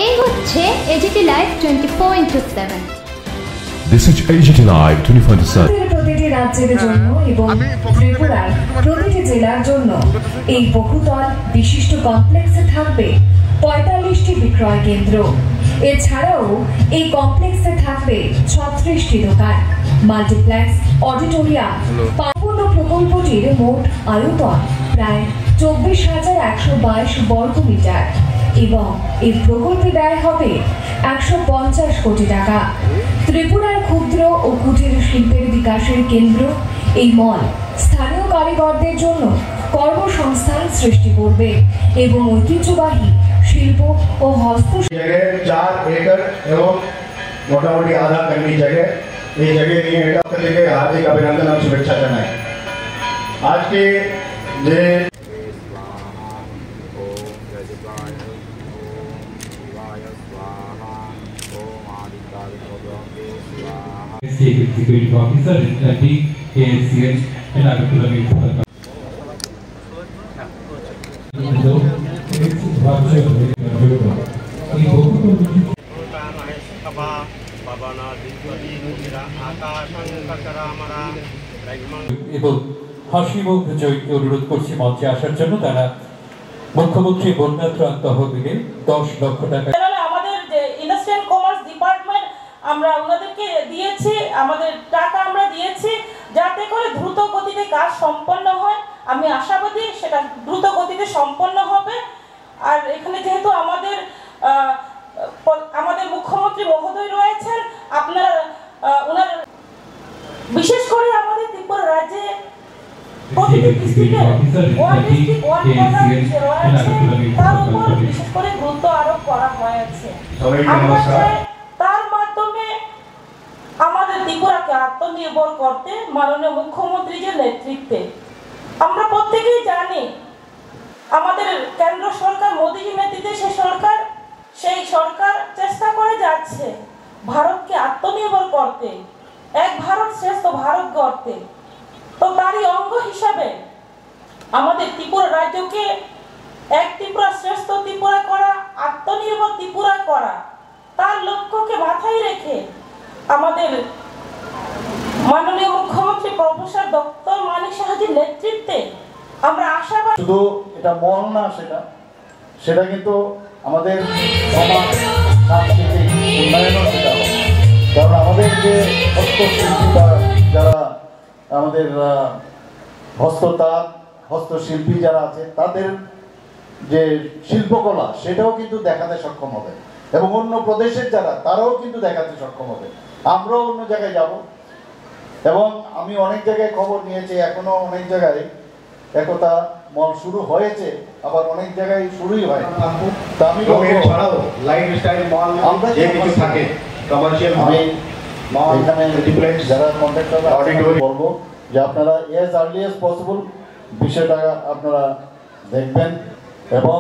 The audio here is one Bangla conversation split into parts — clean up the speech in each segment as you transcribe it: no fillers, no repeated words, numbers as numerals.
এই হচ্ছে AGT live 24/7। This is AGT Live 24/7। প্রতিটি রাজ্যের জন্য এবং ত্রিপুরার প্রতিটি জেলার জন্য এই বহুতল বিশিষ্ট কমপ্লেক্সে থাকবে ৪৫টি বিক্রয় কেন্দ্র। এছাড়াও এই কমপ্লেক্সে থাকবে ৩৬টি দোকান, মাল্টিপ্লেক্স, অডিটোরিয়াম। সম্পূর্ণ প্রকল্পটির মোট আয়তন প্রায় ২৪,১২২ বর্গমিটার এবং এই প্রকল্পে ব্যয় হবে ১৫০ কোটি টাকা। ত্রিপুরার ক্ষুদ্র ও কুটির শিল্পের বিকাশের কেন্দ্র এই মল স্থানীয় কারিগরদের জন্য কর্মসংস্থান সৃষ্টি করবে এবং ঐতিহ্যবাহী শিল্প ও হস্তশিল্প 4 एकड़ एवं मोटामोटी आधा करनी जगह ये जगह नहीं है के हार्दिक अभिनंदन और शुभेच्छा जनाएं। आज के जे State Executive Officer at the KSCH in Agartala Municipal এবং হাসিমুখ জয়কে অনুরোধ করছি মঞ্চে আসার জন্য। তারা মুখ্যমন্ত্রী বন্যা ত্রাণ তহবিলে 10 লক্ষ টাকা আমাদের যে ইন্ডাস্ট্রিয়াল কমার্স ডিপার্টমেন্ট আমরা ওনাদেরকে দিয়েছি, আমাদের টাকা আমরা দিয়েছি যাতে করে দ্রুত গতিতে কাজ সম্পন্ন হয়। আমি আশাবাদী সেটা দ্রুত গতিতে সম্পন্ন হবে। আর এখানে যেহেতু আমাদের মুখ্যমন্ত্রী মহোদয় রয়েছেন, আপনারা ওনার বিশেষ করে আমাদের ত্রিপুরা রাজ্যে প্রতিটি ডিস্ট্রিক্টে তার উপর বিশেষ করে গুরুত্ব আরোপ করা হয়েছে। তার মাধ্যমে আমাদের ত্রিপুরাকে আত্মনির্ভর করতে মাননীয় মুখ্যমন্ত্রীর নেতৃত্বে আমরা প্রত্যেকেই জানি আমাদের কেন্দ্র সরকার মোদীজির নেতৃত্বে সেই সরকার চেষ্টা করে যাচ্ছে ভারতকে আত্মনির্ভর করতে, এক ভারত শ্রেষ্ঠ ভারত গড়তে। তো তারই অঙ্গ হিসাবে আমাদের ত্রিপুরা রাজ্যকে এক ত্রিপুরা শ্রেষ্ঠ ত্রিপুরা করা, আত্মনির্ভর ত্রিপুরা করা, তার লক্ষ্যকে মাথায় রেখে আমাদের মাননীয় মুখ্যমন্ত্রী প্রফেসর ডক্টর মানিক সাহাজির নেতৃত্বে আমরা আশাবাদী। শুধু এটা মল না, সেটা কিন্তু আমাদের সমাজ সাংস্কৃতিক উন্নয়নও সেটা হবে। কারণ আমাদের যে হস্তশিল্পী যারা আমাদের হস্তশিল্পী যারা আছে তাদের যে শিল্পকলা সেটাও কিন্তু দেখাতে সক্ষম হবে এবং অন্য প্রদেশের যারা তারাও কিন্তু দেখাতে সক্ষম হবে। আমরাও অন্য জায়গায় যাব এবং আমি অনেক জায়গায় খবর নিয়েছি, এখনো অনেক জায়গায় একতা মল শুরু হয়েছে, আবার অনেক জায়গায় শুরুই হয়। তা আমি ছাড়াও লাইফস্টাইল মল যে কিছু থাকে কমার্শিয়াল মল এখানে যারা কন্ট্রাক্টর বলবো যে আপনারা এজ আর্লি এজ পসিবল বিষয়টা আপনারা দেখবেন। এবং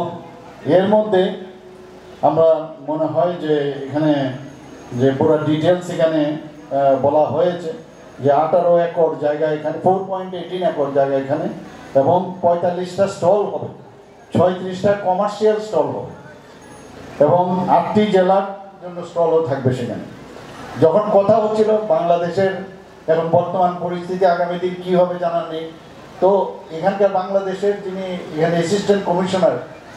এর মধ্যে আমরা মনে হয় যে এখানে যে পুরো ডিটেলস এখানে বলা হয়েছে যে 18 একর জায়গা এখানে 4.18 একর জায়গা এখানে এবং 45টা স্টল হবে, 36টা কমার্শিয়াল স্টল হবে এবং 8টি জেলার জন্য স্টলও থাকবে সেখানে। যখন কথা হচ্ছিল বাংলাদেশের এখন বর্তমান পরিস্থিতি আগামী দিন কী হবে জানার নেই, তো এখানকার বাংলাদেশের যিনি এখানে অ্যাসিস্ট্যান্ট কমিশনার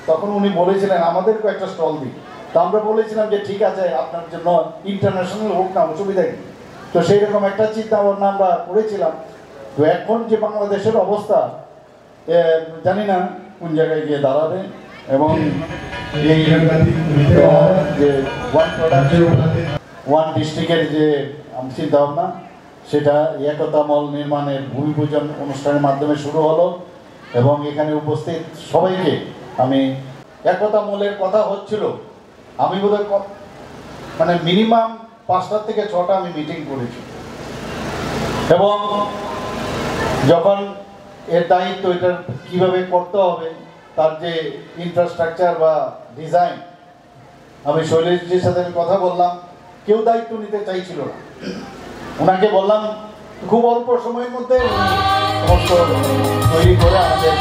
তখন উনি বলেছিলেন আমাদেরকেও একটা স্টল দিই। তো আমরা বলেছিলাম যে ঠিক আছে আপনার জন্য ইন্টারন্যাশনাল হোক না, অসুবিধা কি। তো সেই রকম একটা চিন্তা ভাবনা আমরা করেছিলাম। তো এখন যে বাংলাদেশের অবস্থা জানি না কোন জায়গায় গিয়ে দাঁড়াবে এবং এই যে ওয়ান ডিস্ট্রিক্টের যে চিন্তা ভাবনা সেটা একতা মল নির্মাণের ভূমি পূজন অনুষ্ঠানের মাধ্যমে শুরু হলো এবং এখানে উপস্থিত সবাইকে আমি একতা মলের কথা হচ্ছিল, আমি বোধহয় মানে মিনিমাম 5টা থেকে 6টা আমি মিটিং করেছি এবং যখন এর দায়িত্ব এটা কীভাবে করতে হবে তার যে ইনফ্রাস্ট্রাকচার বা ডিজাইন, আমি শৈলেশজির সাথে আমি কথা বললাম, কেউ দায়িত্ব নিতে চাইছিল না। ওনাকে বললাম খুব অল্প সময়ের মধ্যে সমস্ত তৈরি করে আমাদের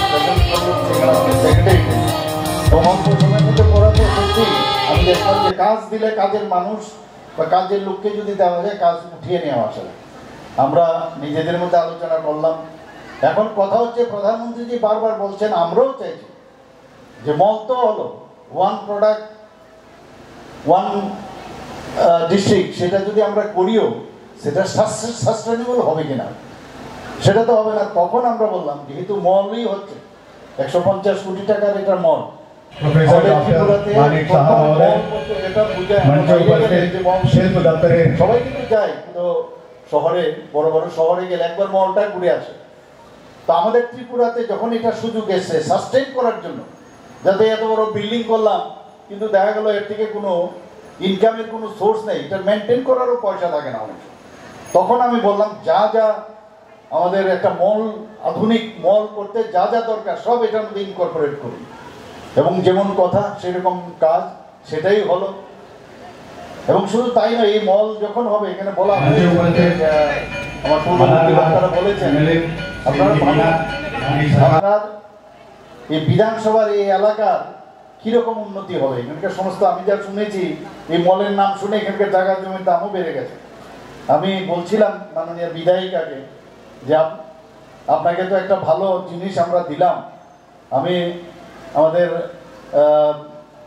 সেক্রেটারি এবং অল্প সময়ের মধ্যে করাতে সত্যি আমি দেখলাম যে কাজ দিলে কাজের মানুষ বা কাজের লোককে যদি দেওয়া যায় কাজ উঠিয়ে নেওয়া আসলে আমরা নিজেদের মধ্যে আলোচনা করলাম। এখন কথা হচ্ছে প্রধানমন্ত্রীজি বারবার বলছেন, আমরাও চাইছি যে মল তো হলো ওয়ান প্রোডাক্ট ওয়ান ডিস্ট্রিক্ট, সেটা যদি আমরা করিও সেটা সাস্টেনেবল হবে কিনা সেটা তো হবে না। তখন আমরা বললাম যেহেতু মলই হচ্ছে 150 কোটি টাকার এটা মল, সবাই কিন্তু যায়, কিন্তু শহরে বড় বড় শহরে গেলে একবার মলটা ঘুরে আসে। তো আমাদের ত্রিপুরাতে যখন এটা সুযোগ এসছে সাস্টেইন করার জন্য, যাতে এত বড় বিল্ডিং করলাম কিন্তু দেখা গেল এর থেকে কোনো ইনকামের কোনো সোর্স নেই, এটা মেনটেন করারও পয়সা থাকে না অনেক। তখন আমি বললাম যা যা আমাদের একটা মল, আধুনিক মল করতে যা যা দরকার সব এটার মধ্যে ইনকর্পোরেট করি, এবং যেমন কথা সেরকম কাজ সেটাই হলো। এবং শুধু তাই নয়, এই মল যখন হবে এখানে বলা হয়েছে, আমার পূর্ববর্তী বক্তারা বলেছেন আপনার এই বিধানসভার এই এলাকার কিরকম উন্নতি হবে। এখানকার সমস্ত আমি যা শুনেছি, এই মলের নাম শুনে এখানকার জায়গা জমির দামও বেড়ে গেছে। আমি বলছিলাম মাননীয় বিধায়িকাকে যে আপনাকে তো একটা ভালো জিনিস আমরা দিলাম। আমি আমাদের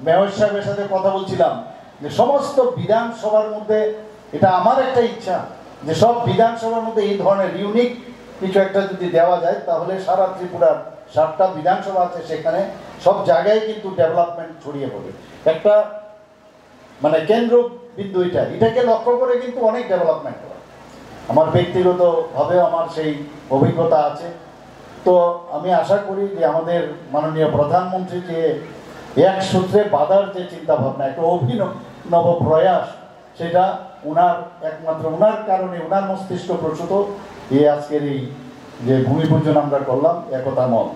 মেয়র সাহেবের সাথে কথা বলছিলাম যে সমস্ত বিধানসভার মধ্যে, এটা আমার একটা ইচ্ছা যে সব বিধানসভার মধ্যে এই ধরনের ইউনিক কিছু একটা যদি দেওয়া যায় তাহলে সারা ত্রিপুরার 7টা বিধানসভা আছে, সেখানে সব জায়গায় কিন্তু ডেভেলপমেন্ট ছড়িয়ে পড়বে। একটা মানে কেন্দ্রবিন্দু এটাকে লক্ষ্য করে কিন্তু অনেক ডেভেলপমেন্ট হয়। আমার ব্যক্তিগতভাবে আমার সেই অভিজ্ঞতা আছে। তো আমি আশা করি যে আমাদের মাননীয় প্রধানমন্ত্রী যে এক সূত্রে বাঁধার যে চিন্তাভাবনা, একটা অভিনব প্রয়াস, সেটা ওনার একমাত্র ওনার কারণে, ওনার মস্তিষ্ক প্রসূত এই আজকের এই যে ভূমি পূজন আমরা করলাম একতা মল।